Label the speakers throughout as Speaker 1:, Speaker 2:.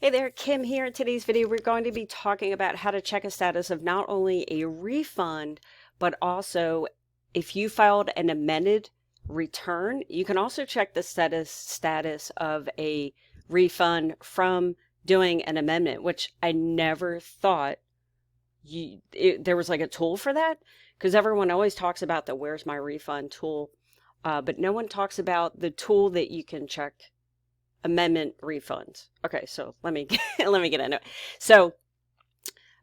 Speaker 1: Hey there, Kim here. In today's video, we're going to be talking about how to check a status of not only a refund, but also if you filed an amended return, you can also check the status of a refund from doing an amendment, which I never thought there was like a tool for that, because everyone always talks about the Where's My Refund tool, but no one talks about the tool that you can check amendment refunds. Okay, so let me let me get into it. So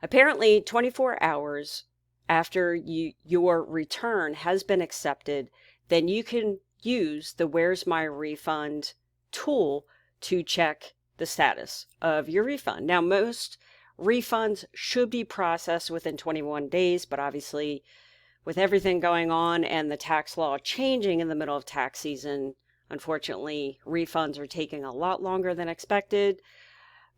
Speaker 1: apparently 24 hours after your return has been accepted, then you can use the Where's My Refund tool to check the status of your refund. Now, most refunds should be processed within 21 days, but obviously with everything going on and the tax law changing in the middle of tax season, unfortunately, refunds are taking a lot longer than expected,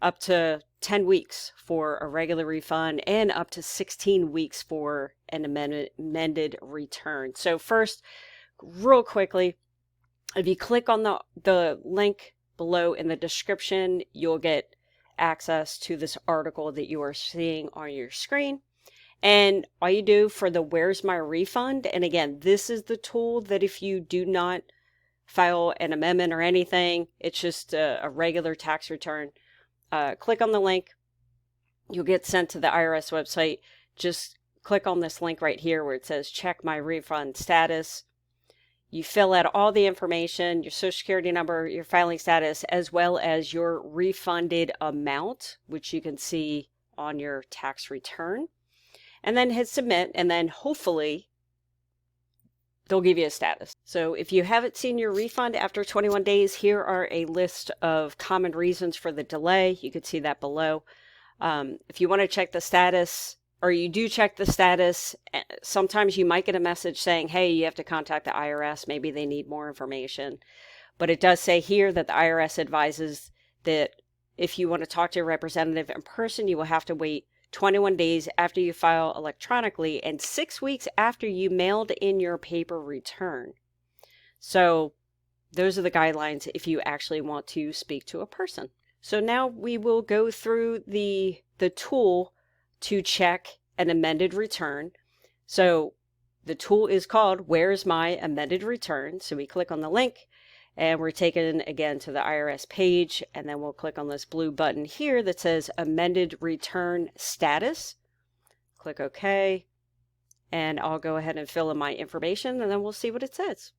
Speaker 1: up to 10 weeks for a regular refund and up to 16 weeks for an amended return. So first, real quickly, if you click on the link below in the description, you'll get access to this article that you are seeing on your screen. And all you do for the Where's My Refund, and again, this is the tool that if you do not file an amendment or anything, it's just a regular tax return. Click on the link. You'll get sent to the IRS website. Just click on this link right here where it says check my refund status. You fill out all the information, your social security number, your filing status, as well as your refunded amount, which you can see on your tax return. And then hit submit, and then hopefully they'll give you a status. So if you haven't seen your refund after 21 days, here are a list of common reasons for the delay. You could see that below. If you want to check the status, or you do check the status, sometimes you might get a message saying, hey, you have to contact the IRS. Maybe they need more information. But it does say here that the IRS advises that if you want to talk to a representative in person, you will have to wait 21 days after you file electronically and 6 weeks after you mailed in your paper return. So those are the guidelines if you actually want to speak to a person. So now we will go through the tool to check an amended return. So the tool is called Where's My Amended Return? So we click on the link and we're taken again to the IRS page, and then we'll click on this blue button here that says Amended Return Status. Click OK, and I'll go ahead and fill in my information, and then we'll see what it says.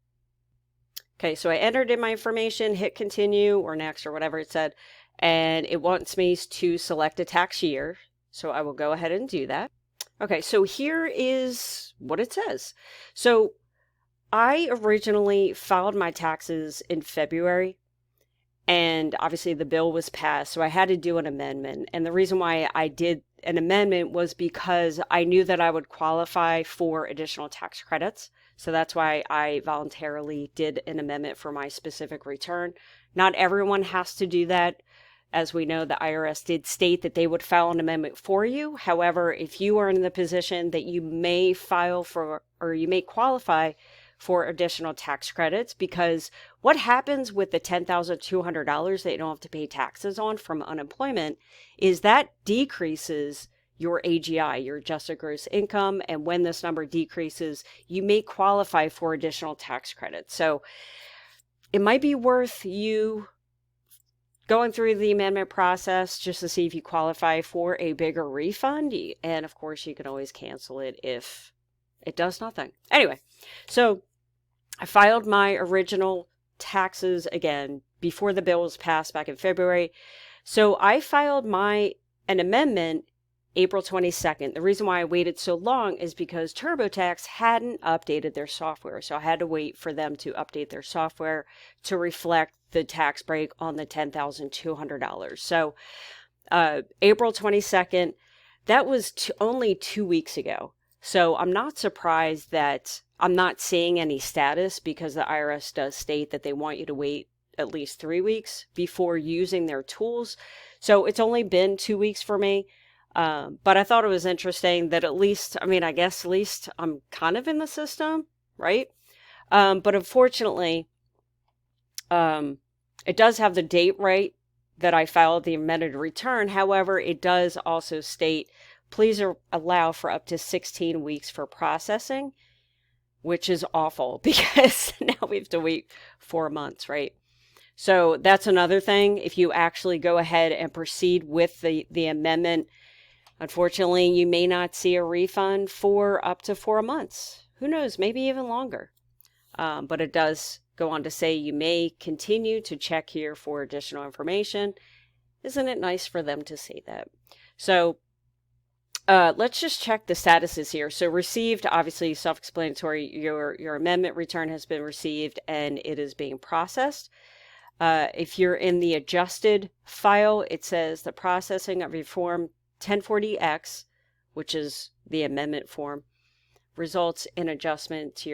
Speaker 1: Okay, so I entered in my information, hit continue or next or whatever it said, and it wants me to select a tax year, so I will go ahead and do that. Okay, so here is what it says. So I originally filed my taxes in February, and obviously the bill was passed, so I had to do an amendment. And the reason why I did an amendment was because I knew that I would qualify for additional tax credits. So that's why I voluntarily did an amendment for my specific return. Not everyone has to do that. As we know, the IRS did state that they would file an amendment for you. However, if you are in the position that you may file for, or you may qualify for additional tax credits, because what happens with the $10,200 that you don't have to pay taxes on from unemployment is that decreases your AGI, your adjusted gross income, and when this number decreases, you may qualify for additional tax credits. So it might be worth you going through the amendment process just to see if you qualify for a bigger refund, and of course you can always cancel it if it does nothing. Anyway, so I filed my original taxes again before the bill was passed back in February. So I filed an amendment April 22nd. The reason why I waited so long is because TurboTax hadn't updated their software. So I had to wait for them to update their software to reflect the tax break on the $10,200. So April 22nd, that was only 2 weeks ago. So I'm not surprised that I'm not seeing any status, because the IRS does state that they want you to wait at least 3 weeks before using their tools. So it's only been 2 weeks for me. But I thought it was interesting that at least, I guess at least I'm kind of in the system, right? But unfortunately, it does have the date right that I filed the amended return. However, it does also state, please allow for up to 16 weeks for processing, which is awful because now we have to wait 4 months, right? So that's another thing. If you actually go ahead and proceed with the amendment, unfortunately, you may not see a refund for up to 4 months. Who knows, maybe even longer. But it does go on to say you may continue to check here for additional information. Isn't it nice for them to say that? So let's just check the statuses here. So received, obviously self-explanatory. Your amendment return has been received and it is being processed. If you're in the adjusted file, it says the processing of your form 1040X, which is the amendment form, results in adjustment to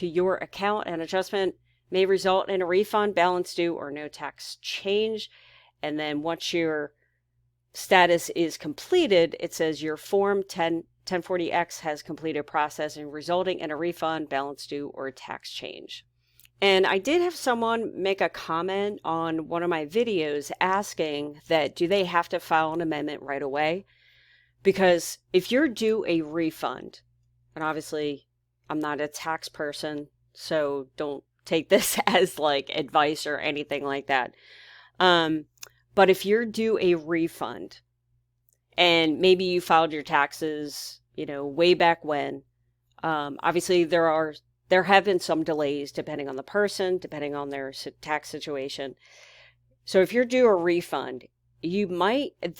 Speaker 1: your account. An adjustment may result in a refund, balance due, or no tax change. And then once your status is completed, it says your form 1040X has completed processing, resulting in a refund, balance due, or tax change. And I did have someone make a comment on one of my videos asking that do they have to file an amendment right away? Because if you're due a refund, and obviously I'm not a tax person, so don't take this as like advice or anything like that. But if you're due a refund and maybe you filed your taxes, way back when, obviously there have been some delays depending on the person, depending on their tax situation. So if you're due a refund,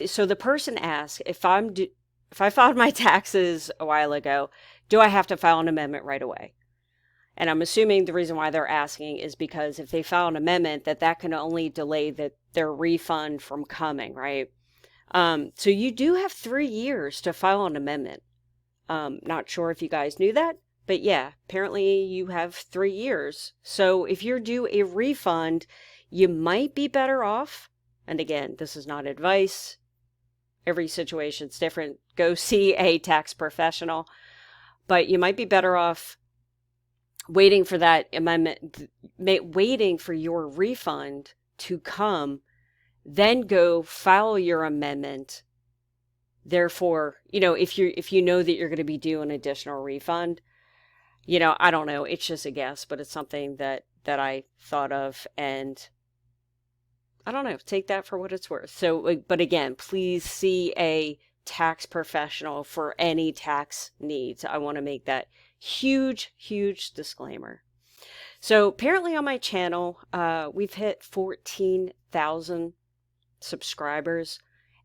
Speaker 1: so the person asks, if I filed my taxes a while ago, do I have to file an amendment right away? And I'm assuming the reason why they're asking is because if they file an amendment, that can only delay their refund from coming, right? So you do have 3 years to file an amendment. Not sure if you guys knew that, but yeah, apparently you have 3 years. So if you're due a refund, you might be better off. And again, this is not advice. Every situation's different. Go see a tax professional. But you might be better off waiting for that amendment, waiting for your refund to come, then go file your amendment. Therefore, if you know that you're going to be due an additional refund, I don't know, it's just a guess, but it's something that I thought of, and I don't know, take that for what it's worth. So, but again, please see a tax professional for any tax needs. I want to make that huge disclaimer. So apparently on my channel, we've hit 14,000 subscribers.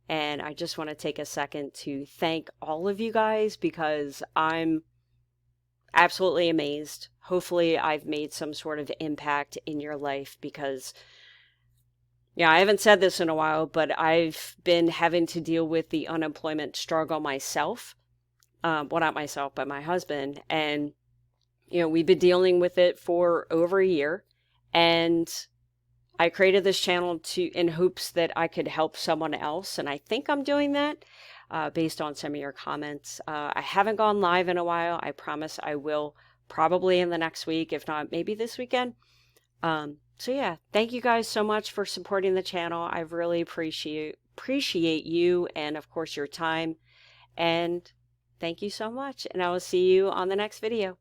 Speaker 1: And I just want to take a second to thank all of you guys because I'm absolutely amazed. Hopefully I've made some sort of impact in your life because, I haven't said this in a while, but I've been having to deal with the unemployment struggle myself. Well, not myself, but my husband. And, we've been dealing with it for over a year. And I created this channel in hopes that I could help someone else. And I think I'm doing that based on some of your comments. I haven't gone live in a while. I promise I will probably in the next week, if not maybe this weekend. So yeah, thank you guys so much for supporting the channel. I really appreciate you and of course your time. And thank you so much. And I will see you on the next video.